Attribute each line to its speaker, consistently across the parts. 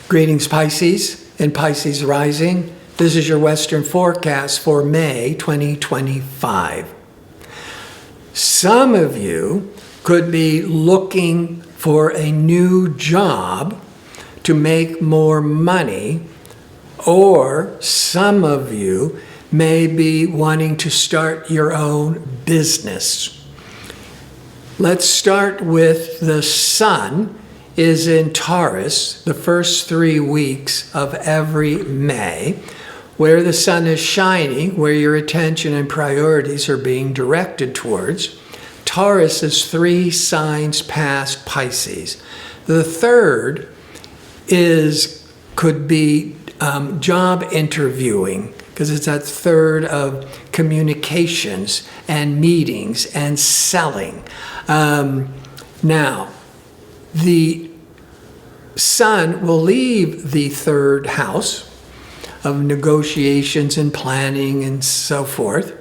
Speaker 1: Greetings, Pisces and Pisces rising. This is your Western forecast for May 2025. Some of you could be looking for a new job to make more money, or some of you may be wanting to start your own business. Let's start with the sun is in Taurus the first 3 weeks of every May, where the sun is shining, where your attention and priorities are being directed towards. Taurus is 3 signs past Pisces. The third could be job interviewing, because it's that third of communications and meetings and selling. Now, the sun will leave the third house of negotiations and planning and so forth,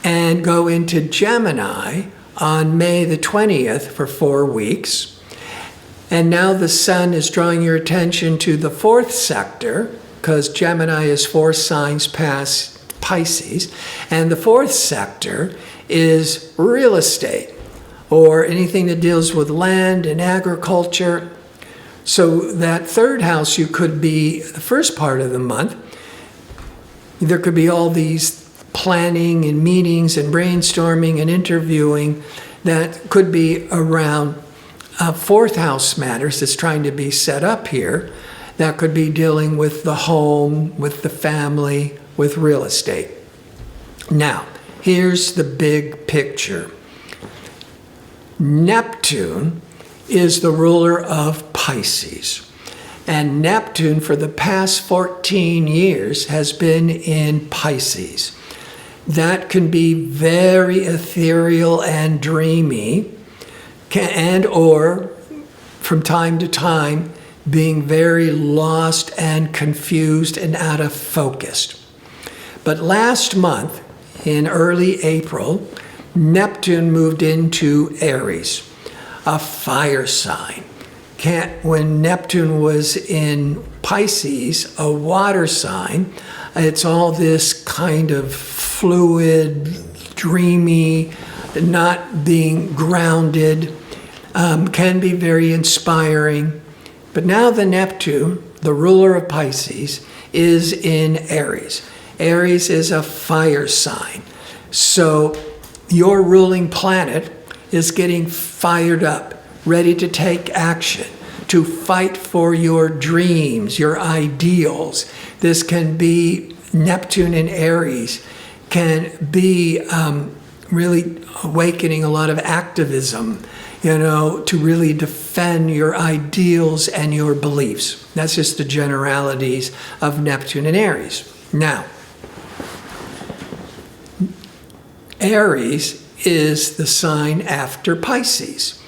Speaker 1: and go into Gemini on May the 20th for 4 weeks. And now the sun is drawing your attention to the fourth sector, because Gemini is 4 signs past Pisces, and the fourth sector is real estate, or anything that deals with land and agriculture. So that third house, you could be, the first part of the month, there could be all these planning and meetings and brainstorming and interviewing that could be around fourth house matters that's trying to be set up here. That could be dealing with the home, with the family, with real estate. Now, here's the big picture. Neptune is the ruler of Pisces. And Neptune, for the past 14 years, has been in Pisces. That can be very ethereal and dreamy, or from time to time, being very lost and confused and out of focus. But last month, in early April, Neptune moved into Aries, a fire sign. When Neptune was in Pisces, a water sign, it's all this kind of fluid, dreamy, not being grounded, can be very inspiring. But now the Neptune, the ruler of Pisces, is in Aries. Aries is a fire sign. So your ruling planet is getting fired up, ready to take action, to fight for your dreams, your ideals. This can be Neptune in Aries, can be really awakening a lot of activism, to really defend your ideals and your beliefs. That's just the generalities of Neptune and Aries. Now, Aries is the sign after Pisces.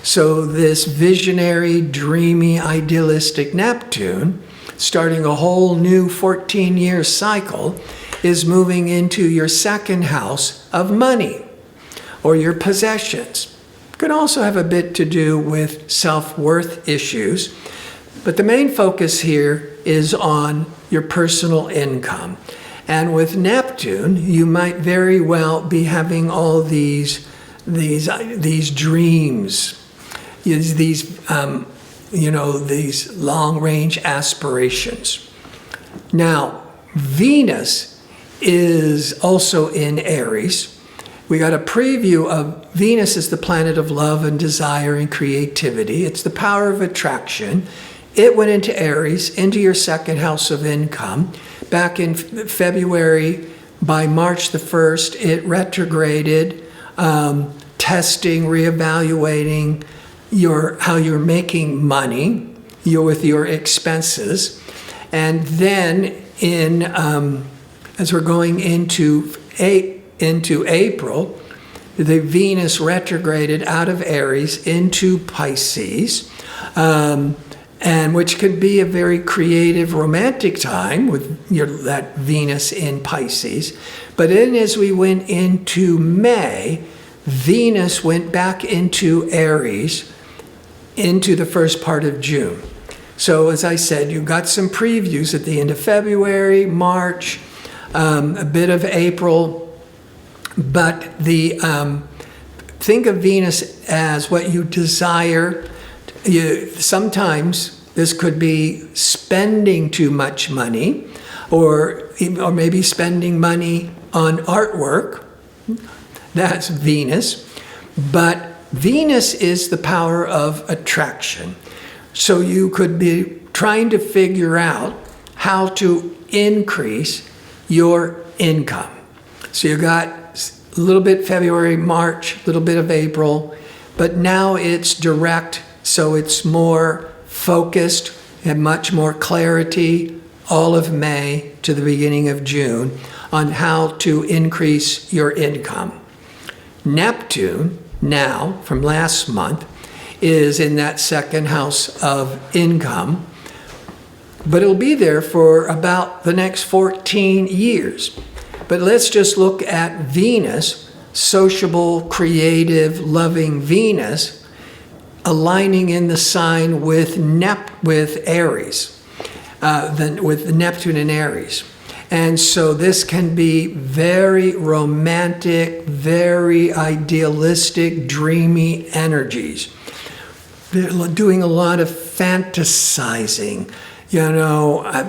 Speaker 1: So this visionary, dreamy, idealistic Neptune, starting a whole new 14-year cycle, is moving into your second house of money or your possessions. It can also have a bit to do with self-worth issues, but the main focus here is on your personal income. And with Neptune, you might very well be having all these dreams, these long-range aspirations. Now, Venus is also in Aries. We got a preview of Venus as the planet of love and desire and creativity. It's the power of attraction. It went into Aries, into your second house of income. Back in February, by March the 1st, it retrograded, testing, reevaluating how you're making money, with your expenses. And then as we're going into April, the Venus retrograded out of Aries into Pisces, and which could be a very creative, romantic time with that Venus in Pisces. But then as we went into May, Venus went back into Aries into the first part of June. So as I said, you got some previews at the end of February, March, a bit of April, but think of Venus as what you desire. Sometimes this could be spending too much money, or maybe spending money on artwork. That's Venus. But Venus is the power of attraction. So you could be trying to figure out how to increase your income. So you got a little bit February, March, a little bit of April, but now it's direct, so it's more focused and much more clarity all of May to the beginning of June on how to increase your income. Neptune, now, from last month, is in that second house of income, but it'll be there for about the next 14 years. But let's just look at Venus, sociable, creative, loving Venus, aligning in the sign with Aries, with Neptune and Aries. And so this can be very romantic, very idealistic, dreamy energies. They're doing a lot of fantasizing,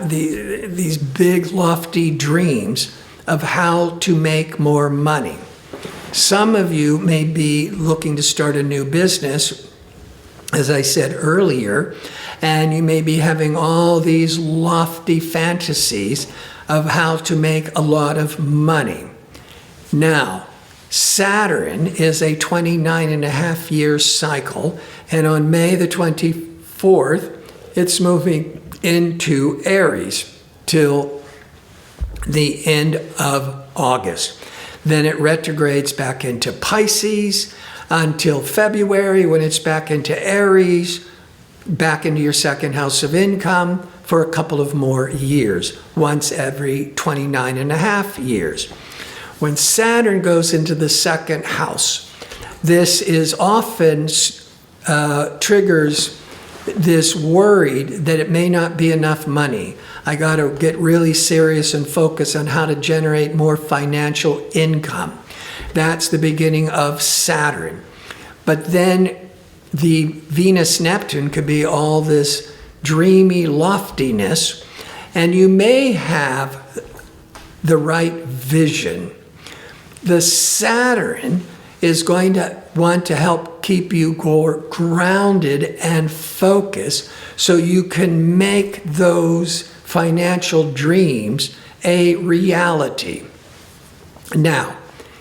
Speaker 1: these big, lofty dreams of how to make more money. Some of you may be looking to start a new business, as I said earlier, and you may be having all these lofty fantasies of how to make a lot of money. Now, Saturn is a 29.5-year cycle, and on May the 24th, it's moving into Aries till the end of August. Then it retrogrades back into Pisces until February, when it's back into Aries, back into your second house of income for a couple of more years, once every 29.5 years. When Saturn goes into the second house, this is often triggers this worried that it may not be enough money. I got to get really serious and focus on how to generate more financial income. That's the beginning of Saturn. But then the Venus-Neptune could be all this dreamy loftiness, and you may have the right vision. The Saturn is going to want to help keep you grounded and focused so you can make those financial dreams a reality. Now,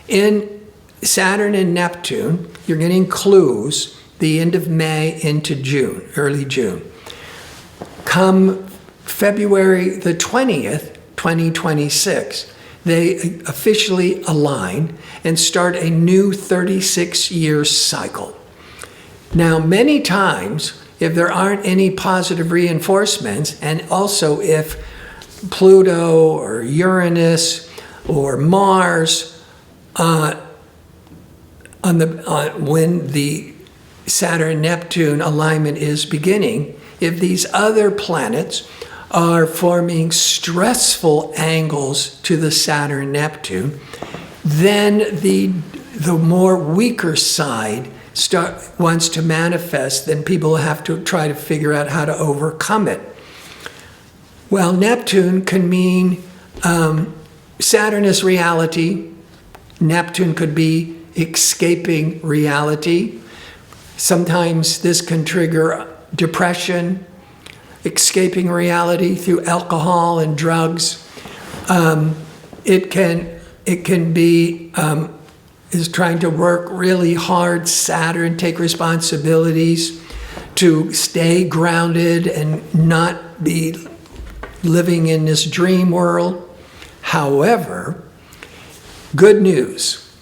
Speaker 1: in Saturn and Neptune, you're getting clues the end of May into June, early June. Come February the 20th, 2026, they officially align and start a new 36-year cycle. Now, many times, if there aren't any positive reinforcements, and also if Pluto or Uranus or Mars, when the Saturn-Neptune alignment is beginning, if these other planets are forming stressful angles to the Saturn-Neptune, then the more weaker side wants to manifest, then people have to try to figure out how to overcome it. Well, Neptune can mean Saturn is reality. Neptune could be escaping reality. Sometimes this can trigger depression, escaping reality through alcohol and drugs. It can be is trying to work really hard, Saturn, take responsibilities to stay grounded and not be living in this dream world. However, good news.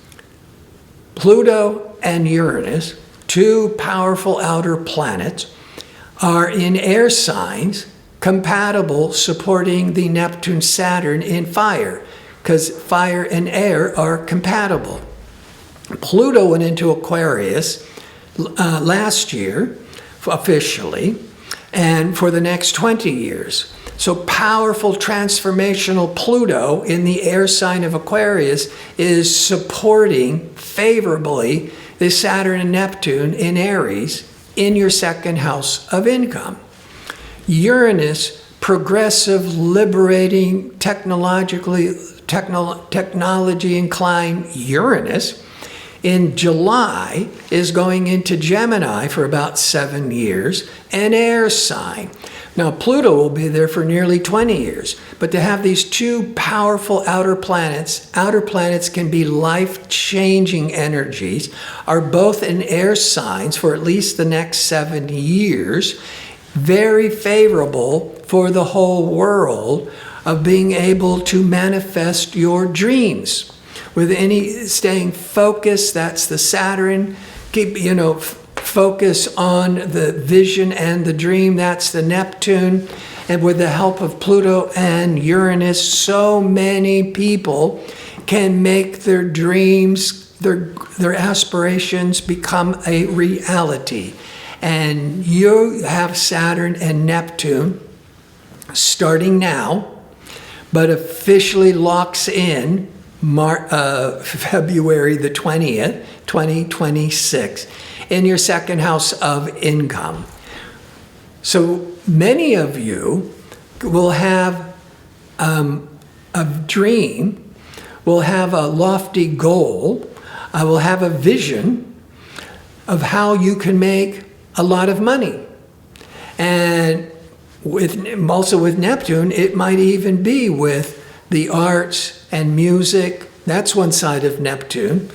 Speaker 1: Pluto and Uranus, two powerful outer planets, are in air signs compatible, supporting the Neptune-Saturn in fire, because fire and air are compatible. Pluto went into Aquarius last year, officially, and for the next 20 years. So powerful transformational Pluto in the air sign of Aquarius is supporting favorably the Saturn and Neptune in Aries in your second house of income. Uranus, progressive, liberating, technology inclined Uranus, in July is going into Gemini for about 7 years, an air sign. Now, Pluto will be there for nearly 20 years, but to have these two powerful outer planets can be life-changing energies, are both in air signs for at least the next 7 years, very favorable for the whole world of being able to manifest your dreams. With staying focused, that's the Saturn. Keep, focus on the vision and the dream, that's the Neptune. And with the help of Pluto and Uranus, so many people can make their dreams, their aspirations become a reality. And you have Saturn and Neptune starting now, but officially locks in February the 20th, 2026, in your second house of income. So many of you will have a dream, will have a lofty goal, will have a vision of how you can make a lot of money. And also with Neptune, it might even be with the arts and music. That's one side of Neptune.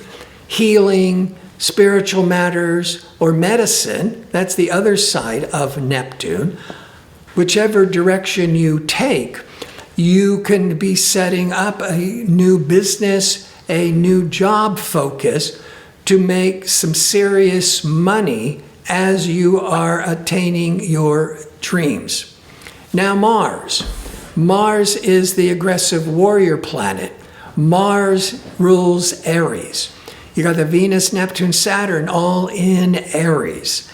Speaker 1: Healing, spiritual matters, or medicine. That's the other side of Neptune. Whichever direction you take, you can be setting up a new business, a new job focus to make some serious money as you are attaining your dreams. Now, Mars. Mars is the aggressive warrior planet. Mars rules Aries. You got the Venus, Neptune, Saturn all in Aries.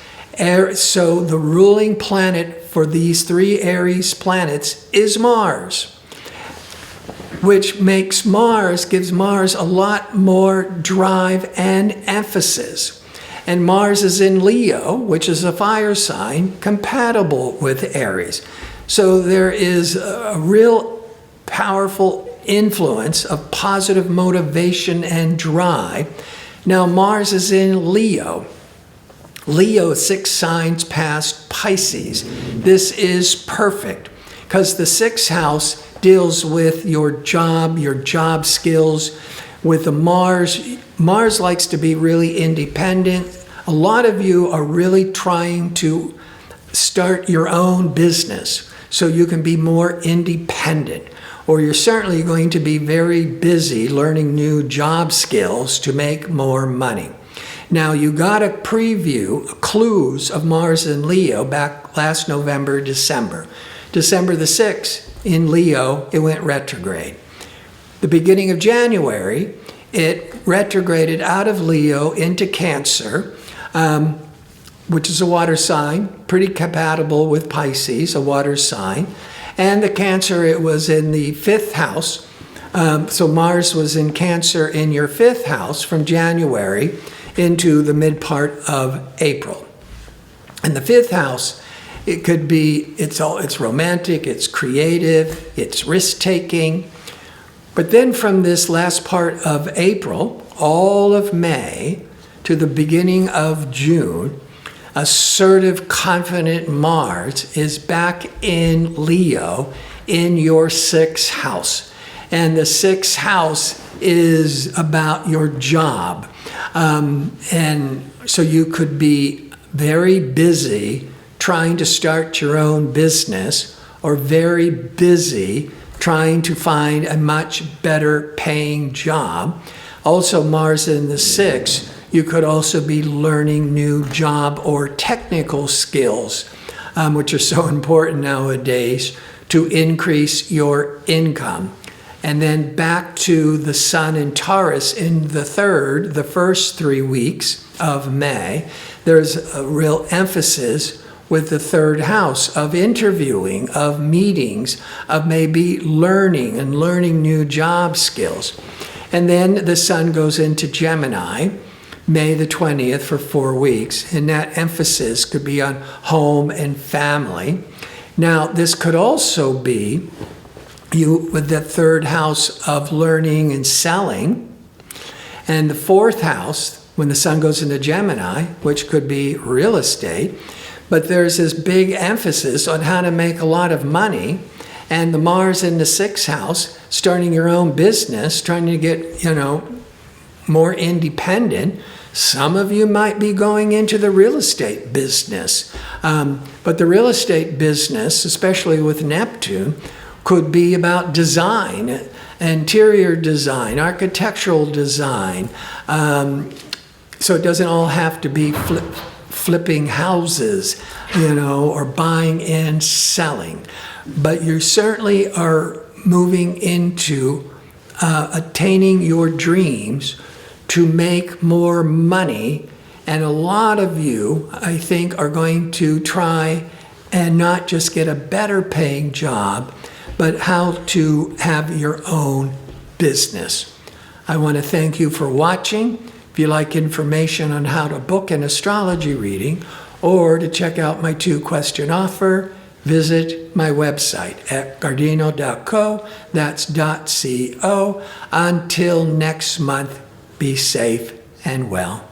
Speaker 1: So the ruling planet for these three Aries planets is Mars, which gives Mars a lot more drive and emphasis. And Mars is in Leo, which is a fire sign, compatible with Aries. So there is a real powerful influence of positive motivation and drive. Now, Mars is in Leo. Leo, 6 signs past Pisces. This is perfect because the 6th house deals with your job skills. With the Mars likes to be really independent. A lot of you are really trying to start your own business so you can be more independent. Or you're certainly going to be very busy learning new job skills to make more money. Now, you got a preview, clues of Mars in Leo back last November, December. December the 6th in Leo, it went retrograde. The beginning of January, it retrograded out of Leo into Cancer, which is a water sign, pretty compatible with Pisces, a water sign. And the Cancer, it was in the 5th house. So Mars was in Cancer in your 5th house from January into the mid part of April. And the 5th house, it could be, it's romantic, it's creative, it's risk-taking. But then from this last part of April, all of May to the beginning of June, assertive, confident Mars is back in Leo in your 6th house. And the 6th house is about your job. And so you could be very busy trying to start your own business or very busy trying to find a much better paying job. Also, Mars in the 6th, you could also be learning new job or technical skills, which are so important nowadays to increase your income. And then back to the Sun in Taurus in the first 3 weeks of May, there's a real emphasis with the third house of interviewing, of meetings, of maybe learning and learning new job skills. And then the sun goes into Gemini, May the 20th for 4 weeks, and that emphasis could be on home and family. Now, this could also be you with the third house of learning and selling, and the fourth house, when the sun goes into Gemini, which could be real estate, but there's this big emphasis on how to make a lot of money, and the Mars in the sixth house, starting your own business, trying to get, more independent. Some of you might be going into the real estate business. But the real estate business, especially with Neptune, could be about design, interior design, architectural design. So it doesn't all have to be flipping houses, or buying and selling. But you certainly are moving into attaining your dreams to make more money. And a lot of you, I think, are going to try and not just get a better paying job, but how to have your own business. I want to thank you for watching. If you like information on how to book an astrology reading or to check out my 2-question offer, visit my website at gardino.co. That's .co. Until next month, be safe and well.